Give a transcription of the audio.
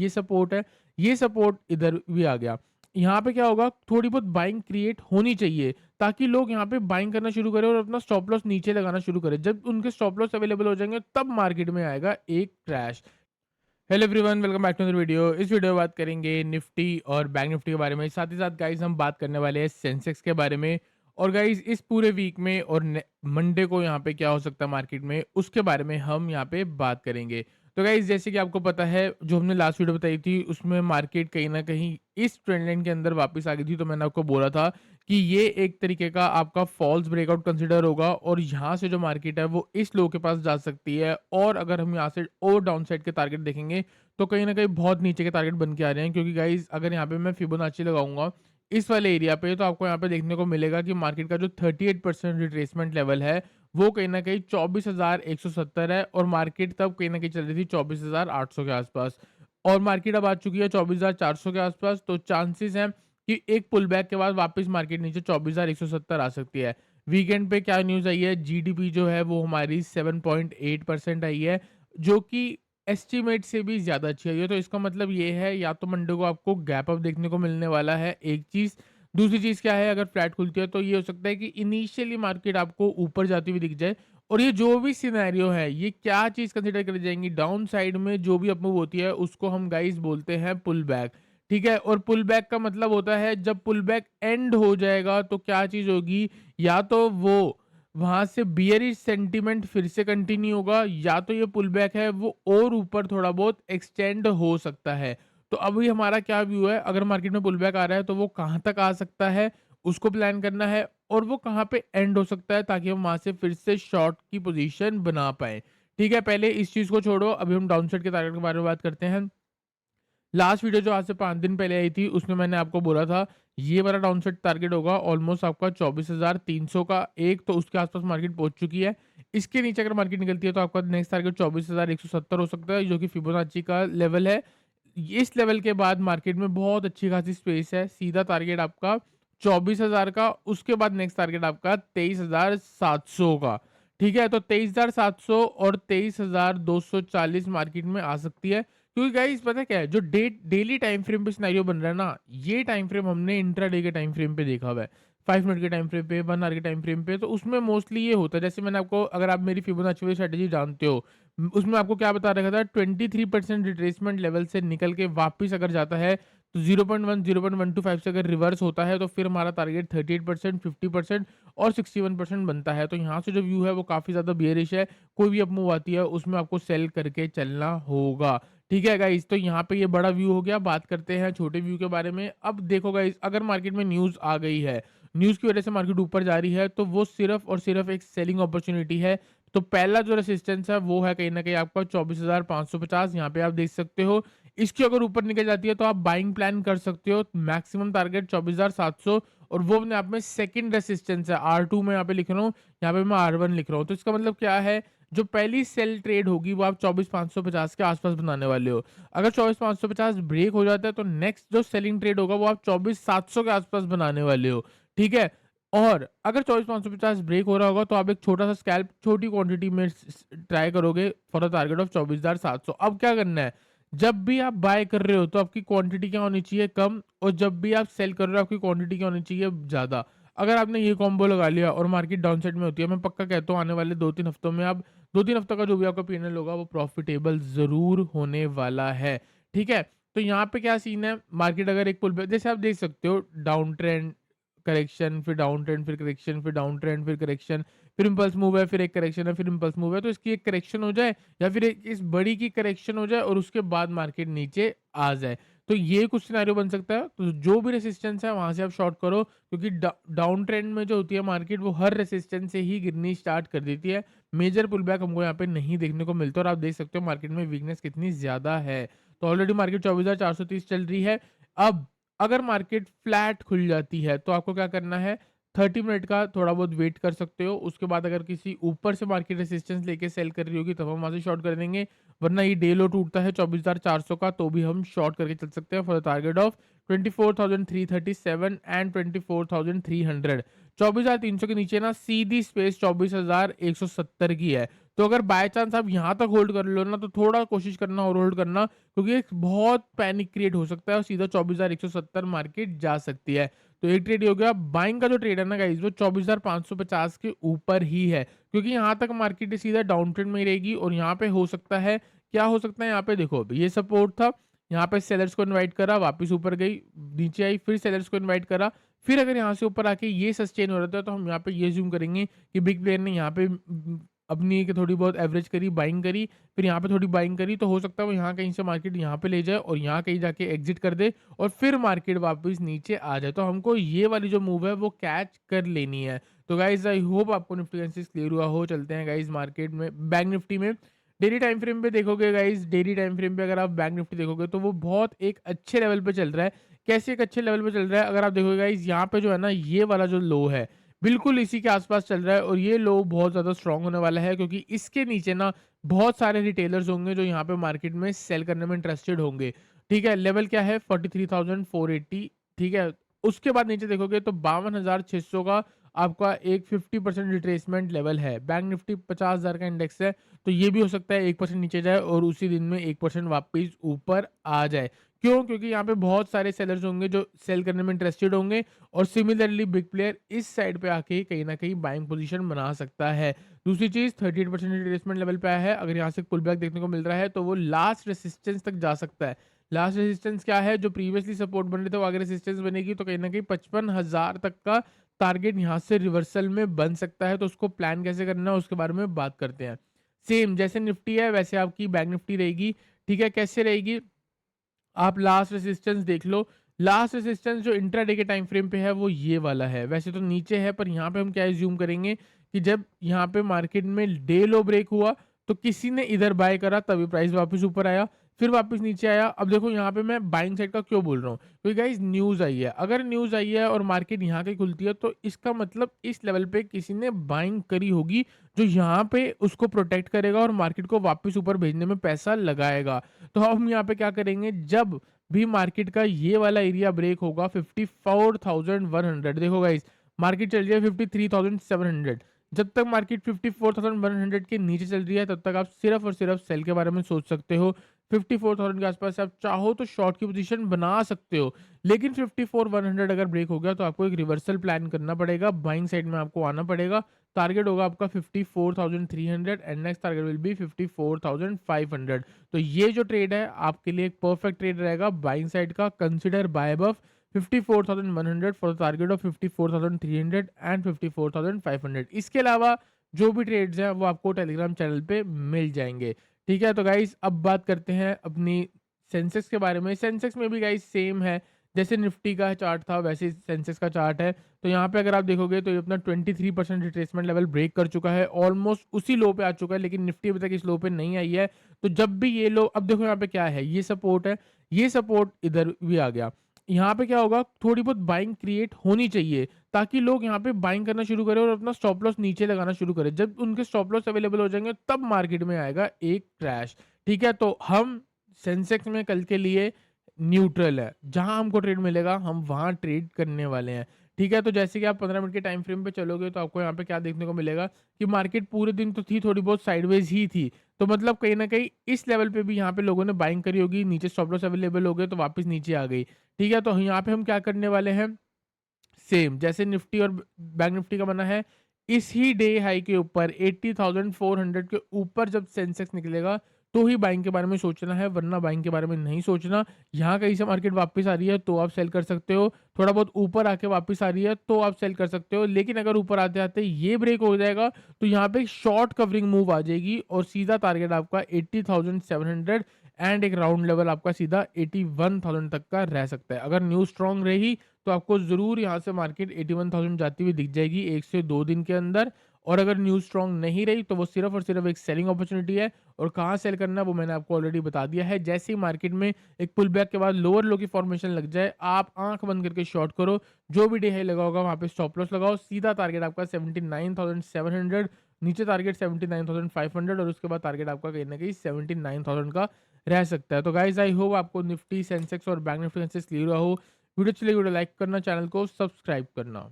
ये सपोर्ट है, ये सपोर्ट इधर भी आ गया। यहाँ पे क्या होगा, थोड़ी बहुत बाइंग क्रिएट होनी चाहिए ताकि लोग यहाँ पे बाइंग करना शुरू करें और अपना स्टॉप लॉस नीचे लगाना शुरू करें। जब उनके स्टॉप लॉस अवेलेबल हो जाएँगे तब मार्केट में आएगा एक crash. Hello everyone, welcome back to another video. इस वीडियो में बात करेंगे निफ्टी और बैंक निफ्टी के बारे में। साथ ही साथ गाइस हम बात करने वाले हैं सेंसेक्स के बारे में। और गाइस इस पूरे वीक में और मंडे को यहाँ पे क्या हो सकता है मार्केट में, उसके बारे में हम यहाँ पे बात करेंगे। तो गाइस जैसे कि आपको पता है, जो हमने लास्ट वीडियो बताई थी उसमें मार्केट कहीं ना कहीं इस ट्रेंड लाइन के अंदर वापस आ गई थी। तो मैंने आपको बोला था कि ये एक तरीके का आपका फॉल्स ब्रेकआउट कंसिडर होगा और यहाँ से जो मार्केट है वो इस लो के पास जा सकती है। और अगर हम यहाँ से और डाउन साइड के टारगेट देखेंगे तो कहीं न कहीं बहुत नीचे के टारगेट बन के आ रहे हैं, क्योंकि गाइज़ अगर यहाँ पे मैं फिबोनाची लगाऊँगा इस वाले एरिया पे, तो आपको यहाँ पे देखने को मिलेगा कि मार्केट का जो 38% रिट्रेसमेंट लेवल है, वो कहीं न कहीं 24,170 है और मार्केट तब कहीं न कहीं चल रही थी 24,800 के आसपास। और मार्केट अब आ चुकी है 24,400 के आसपास, तो चांसेस हैं कि एक पुल बैक के बाद वापस मार्केट नीचे 24,170 आ सकती है। वीकेंड पे क्या न्यूज़ आई है, जीडीपी जो है वो हमारी 7.8% आई है, जो कि एस्टीमेट से भी ज़्यादा अच्छी आई है। तो इसका मतलब ये है, या तो मंडे को आपको गैप अप देखने को मिलने वाला है, एक चीज़। दूसरी चीज़ क्या है, अगर फ्लैट खुलती है तो ये हो सकता है कि इनिशियली मार्केट आपको ऊपर जाती हुई दिख जाए। और ये जो भी सिनेरियो है, ये क्या चीज़ कंसिडर करी जाएँगी, डाउन साइड में जो भी अप मूव होती है उसको हम गाइस बोलते हैं पुल बैक, ठीक है? और पुल बैक का मतलब होता है, जब पुल बैक एंड हो जाएगा तो क्या चीज़ होगी, या तो वो वहाँ से बियरिश सेंटीमेंट फिर से कंटिन्यू होगा, या तो ये पुल बैक है वो और ऊपर थोड़ा बहुत एक्सटेंड हो सकता है। तो अभी हमारा क्या व्यू है, अगर मार्केट में पुल बैक आ रहा है तो वो कहाँ तक आ सकता है, उसको प्लान करना है, और वो कहाँ पे एंड हो सकता है ताकि हम वहाँ से फिर से शॉर्ट की पोजीशन बना पाएँ। ठीक है, पहले इस चीज़ को छोड़ो, अभी हम डाउन साइड के टारगेट के बारे में बात करते हैं। लास्ट वीडियो जो आज से 5 दिन पहले आई थी, उसमें मैंने आपको बोला था ये वाला डाउनसाइड टारगेट होगा ऑलमोस्ट आपका 24,300 का एक, तो उसके आसपास मार्केट पहुंच चुकी है। इसके नीचे अगर मार्केट निकलती है तो आपका नेक्स्ट टारगेट 24,170 हो सकता है, जो कि फिबोनाची का लेवल है। इस लेवल के बाद मार्केट में बहुत अच्छी खासी स्पेस है, सीधा टारगेट आपका 24,000 का, उसके बाद नेक्स्ट टारगेट आपका 23,700 का। ठीक है, तो 23,700 और 23,240 मार्केट में आ सकती है। क्योंकि गाइस पता है क्या है, जो डेली टाइम फ्रेम पे सिनेरियो बन रहा है ना, ये टाइम फ्रेम हमने इंट्राडे के टाइम फ्रेम पे देखा हुआ है, 5 मिनट के टाइम फ्रेम पे, 1 आवर के टाइम फ्रेम पे। तो उसमें मोस्टली ये होता है, जैसे मैंने आपको, अगर आप मेरी फिबोनाची वाली स्ट्रेटजी जानते हो, उसमें आपको क्या बता रखा था, 23% रिट्रेसमेंट लेवल से निकल के वापस अगर जाता है तो 0.1 0.125 से अगर रिवर्स होता है तो फिर हमारा टारगेट 38%, 50% और 61% बनता है। तो यहाँ से जो व्यू है वो काफ़ी ज़्यादा बियरिश है। कोई भी अप मूव आती है उसमें आपको सेल करके चलना होगा। ठीक है गाइस, तो यहाँ पे ये बड़ा व्यू हो गया। बात करते हैं छोटे व्यू के बारे में। अब देखो गाइस, अगर मार्केट में न्यूज़ आ गई है, न्यूज़ की वजह से मार्केट ऊपर जा रही है, तो वो सिर्फ और सिर्फ एक सेलिंग अपॉर्चुनिटी है। तो पहला जो रेसिस्टेंस है वो है कहीं ना कहीं आपका 24,550, यहाँ पे आप देख सकते हो। इसकी अगर ऊपर निकल जाती है तो आप बाइंग प्लान कर सकते हो। मैक्सिमम टारगेट 24,700, और वो अपने आप में सेकंड रेसिस्टेंस है। R2 में यहाँ पे लिख रहा हूँ, यहाँ पे मैं R1 लिख रहा हूँ। तो इसका मतलब क्या है, जो पहली सेल ट्रेड होगी वो आप 24,550 के आसपास बनाने वाले हो। अगर 24,550 ब्रेक हो जाता है तो नेक्स्ट जो सेलिंग ट्रेड होगा वो आप 24,700 के आसपास बनाने वाले हो। ठीक है, और अगर 24,550 ब्रेक हो रहा होगा तो आप एक छोटा सा स्कैल्प छोटी क्वांटिटी में ट्राई करोगे फॉर द टारगेट ऑफ 24,700। अब क्या करना है, जब भी आप बाय कर रहे हो तो आपकी क्वांटिटी क्या होनी चाहिए, कम, और जब भी आप सेल कर रहे हो आपकी क्वांटिटी क्या होनी चाहिए, ज़्यादा। अगर आपने ये कॉम्बो लगा लिया और मार्केट डाउन साइड में होती है, मैं पक्का कहता हूँ आने वाले 2-3 हफ्तों में आप 2-3 हफ्तों का जो भी आपका पीएनएल होगा वो प्रॉफिटेबल ज़रूर होने वाला है। ठीक है? तो यहाँ पे क्या सीन है, मार्केट अगर एक पुल बैक, जैसे आप देख सकते हो, डाउन ट्रेंड, करेक्शन, फिर डाउन ट्रेंड, फिर करेक्शन, फिर डाउन ट्रेंड, फिर करेक्शन, फिर इम्पल्स मूव है, फिर एक करेक्शन है, फिर इम्पल्स मूव है। तो इसकी एक करेक्शन हो जाए या फिर एक इस बड़ी की करेक्शन हो जाए और उसके बाद मार्केट नीचे आ जाए। तो ये कुछ सिनेरियो बन सकता है। तो जो भी रेजिस्टेंस है वहाँ से आप शॉर्ट करो, क्योंकि डाउन ट्रेंड में जो होती है मार्केट, वो हर रेजिस्टेंस से ही गिरनी स्टार्ट कर देती है। मेजर पुल बैक हमको यहाँ पे नहीं देखने को मिलता, और आप देख सकते हो मार्केट में वीकनेस कितनी ज़्यादा है। तो ऑलरेडी मार्केट 24,430 चल रही है। अब अगर मार्केट फ्लैट खुल जाती है तो आपको क्या करना है, 30 मिनट का थोड़ा बहुत वेट कर सकते हो। उसके बाद अगर किसी ऊपर से मार्केट रेजिस्टेंस लेके सेल कर रही होगी तब हम वहाँ से शॉर्ट कर देंगे, वरना ये डे लो टूटता है 24,400 का तो भी हम शॉर्ट करके चल सकते हैं for the target of 24,337 and 24,300। 24,300 के नीचे ना सीधी स्पेस 24,170 की है। तो अगर बाय चांस आप यहाँ तक होल्ड कर लो ना, तो थोड़ा कोशिश करना और होल्ड करना, क्योंकि एक बहुत पैनिक क्रिएट हो सकता है और सीधा 24,170 मार्केट जा सकती है। तो एक ट्रेड ये हो गया। बाइंग का जो ट्रेड है ना गाइस, वो 24,550 के ऊपर ही है, क्योंकि यहाँ तक मार्केट सीधा डाउन ट्रेंड में ही रहेगी और यहाँ पे हो सकता है, क्या हो सकता है यहाँ पे देखो, ये सपोर्ट था, यहाँ पे सेलर्स को इनवाइट करा, वापस ऊपर गई, नीचे आई, फिर सेलर्स को इनवाइट करा, फिर अगर यहाँ से ऊपर आके ये सस्टेन हो रहा था, तो हम यहाँ पे ये ज़ूम करेंगे कि बिग प्लेयर ने यहाँ पे अपनी एक थोड़ी बहुत एवरेज करी, बाइंग करी, फिर यहाँ पे थोड़ी बाइंग करी, तो हो सकता है वो यहाँ कहीं से मार्केट यहाँ पे ले जाए और यहाँ कहीं जाके एग्जिट कर दे और फिर मार्केट वापस नीचे आ जाए। तो हमको ये वाली जो मूव है वो कैच कर लेनी है। तो गाइज आई होप आपको निफ्टी एनालिसिस क्लियर हुआ हो। चलते हैं गाइज मार्केट में, बैंक निफ्टी में। डेली टाइम फ्रेम पे देखोगे गाइज, डेली टाइम फ्रेम पे अगर आप बैंक निफ्टी देखोगे तो वो बहुत एक अच्छे लेवल पे चल रहा है। कैसे एक अच्छे लेवल पे चल रहा है, अगर आप देखोगे गाइज, यहाँ पे जो है ना, ये वाला जो लो है बिल्कुल इसी के आसपास चल रहा है और ये लो बहुत ज़्यादा स्ट्रॉन्ग होने वाला है, क्योंकि इसके नीचे ना बहुत सारे रिटेलर्स होंगे जो यहाँ पे मार्केट में सेल करने में इंटरेस्टेड होंगे। ठीक है, लेवल क्या है 43,480। ठीक है, उसके बाद नीचे देखोगे तो 52,600 का आपका एक 50% रिट्रेसमेंट लेवल है। बैंक निफ्टी 50,000 का इंडेक्स है, तो ये भी हो सकता है 1% नीचे जाए और उसी दिन में 1% वापस ऊपर आ जाए। क्यों? क्योंकि यहाँ पे बहुत सारे सेलर्स होंगे जो सेल करने में इंटरेस्टेड होंगे और सिमिलरली बिग प्लेयर इस साइड पे आके कहीं ना कहीं बाइंग पोजीशन बना सकता है। दूसरी चीज 38% रिट्रेसमेंट लेवल पे आया है, अगर यहाँ से पुल बैक देखने को मिल रहा है तो वो लास्ट रेसिस्टेंस तक जा सकता है। लास्ट रेसिस्टेंस क्या है? जो प्रीवियसली सपोर्ट बन रहे थे वो अगर रेसिस्टेंस बनेगी तो कहीं ना कहीं 55,000 तक का टारगेट यहाँ से रिवर्सल में बन सकता है। तो उसको प्लान कैसे करना है उसके बारे में बात करते हैं। सेम जैसे निफ्टी है वैसे आपकी बैंक निफ्टी रहेगी। ठीक है, कैसे रहेगी? आप लास्ट रेजिस्टेंस देख लो। लास्ट रेजिस्टेंस जो इंट्राडे के टाइम फ्रेम पे है वो ये वाला है। वैसे तो नीचे है, पर यहाँ पे हम क्या एज्यूम करेंगे कि जब यहाँ पे मार्केट में डे लो ब्रेक हुआ तो किसी ने इधर बाय करा, तभी प्राइस वापस ऊपर आया, फिर वापस नीचे आया। अब देखो यहाँ पे मैं बाइंग साइड का क्यों बोल रहा हूँ, क्योंकि गाइस न्यूज़ आई है। अगर न्यूज़ आई है और मार्केट यहाँ की खुलती है तो इसका मतलब इस लेवल पे किसी ने बाइंग करी होगी, जो यहाँ पे उसको प्रोटेक्ट करेगा और मार्केट को वापस ऊपर भेजने में पैसा लगाएगा। तो हम यहाँ पे क्या करेंगे, जब भी मार्केट का ये वाला एरिया ब्रेक होगा 54,100, देखो गाइस मार्केट चल रही है 53,700, जब तक मार्केट 54,100 के नीचे चल रही है तब तक आप सिर्फ और सिर्फ सेल के बारे में सोच सकते हो। 54,000 के आसपास आप चाहो तो शॉर्ट की पोजीशन बना सकते हो, लेकिन 54,100 अगर ब्रेक हो गया तो आपको एक रिवर्सल प्लान करना पड़ेगा, बाइंग साइड में आपको आना पड़ेगा। टारगेट होगा आपका 54,300 and next target will be 54,500। तो ये जो ट्रेड है आपके लिए एक परफेक्ट ट्रेड रहेगा बाइंग साइड का। Consider buy above 54,100 for the target of 54,300 and 54,500। इसके अलावा जो भी ट्रेड्स हैं वो आपको टेलीग्राम चैनल पे मिल जाएंगे। ठीक है, तो गाइस अब बात करते हैं अपनी सेंसेक्स के बारे में। सेंसेक्स में भी गाइस सेम है, जैसे निफ्टी का चार्ट था वैसे सेंसेक्स का चार्ट है। तो यहाँ पे अगर आप देखोगे तो ये अपना 23% रिट्रेसमेंट लेवल ब्रेक कर चुका है, ऑलमोस्ट उसी लो पे आ चुका है, लेकिन निफ्टी अभी तक इस लो पे नहीं आई है। तो जब भी ये लो, अब देखो यहाँ पे क्या है, ये सपोर्ट है, ये सपोर्ट इधर भी आ गया। यहाँ पे क्या होगा, थोड़ी बहुत बाइंग क्रिएट होनी चाहिए ताकि लोग यहाँ पे बाइंग करना शुरू करें और अपना स्टॉप लॉस नीचे लगाना शुरू करें। जब उनके स्टॉप लॉस अवेलेबल हो जाएंगे तब मार्केट में आएगा एक क्रैश। ठीक है, तो हम सेंसेक्स में कल के लिए न्यूट्रल है, जहां हमको ट्रेड मिलेगा हम वहां ट्रेड करने वाले हैं। ठीक है, तो जैसे कि आप 15 मिनट के टाइम फ्रेम पे चलोगे तो आपको यहाँ पे क्या देखने को मिलेगा कि मार्केट पूरे दिन तो थी थोड़ी बहुत साइडवेज ही थी, तो मतलब कहीं ना कहीं इस लेवल पे भी यहाँ पे लोगों ने बाइंग करी होगी, नीचे स्टॉप लॉस अवेलेबल हो गए तो वापस नीचे आ गई। ठीक है, तो यहाँ पे हम क्या करने वाले हैं, सेम जैसे निफ्टी और बैंक निफ्टी का बना है, इस ही डे हाई के ऊपर 80,400 के ऊपर जब सेंसेक्स निकलेगा तो ही बाइंग के बारे में सोचना है, वरना बाइंग के बारे में नहीं सोचना। यहाँ कहीं से मार्केट वापस आ रही है तो आप सेल कर सकते हो, थोड़ा बहुत ऊपर आके वापस आ रही है तो आप सेल कर सकते हो, लेकिन अगर ऊपर आते आते ये ब्रेक हो जाएगा तो यहाँ पे शॉर्ट कवरिंग मूव आ जाएगी और सीधा टारगेट आपका 80,700 एंड एक राउंड लेवल आपका सीधा 81,000 तक का रह सकता है। अगर न्यूज स्ट्रांग रही तो आपको जरूर यहाँ से मार्केट 81,000 जाती हुई दिख जाएगी 1 से 2 दिन के अंदर। और अगर न्यूज स्ट्रांग नहीं रही तो वो सिर्फ और सिर्फ एक सेलिंग अपॉर्चुनिटी है, और कहाँ सेल करना है वो मैंने आपको ऑलरेडी बता दिया है। जैसे ही मार्केट में एक पुल बैक के बाद लोअर लो की फॉर्मेशन लग जाए, आप आंख बंद करके शॉर्ट करो, जो भी डे हाई लगा होगा वहां पे स्टॉप लॉस लगाओ, सीधा टारगेट आपका 79,700, नीचे टारगेट 79,500 और उसके बाद टारगेट आपका कहीं ना कहीं 79,000 का रह सकता है। तो गाइज आई होप आपको निफ्टी सेंसेक्स और बैंक निफ्टी सेंसेक्स क्लियर हुआ हो। वीडियो चलिए वीडियो लाइक करना, चैनल को सब्सक्राइब करना।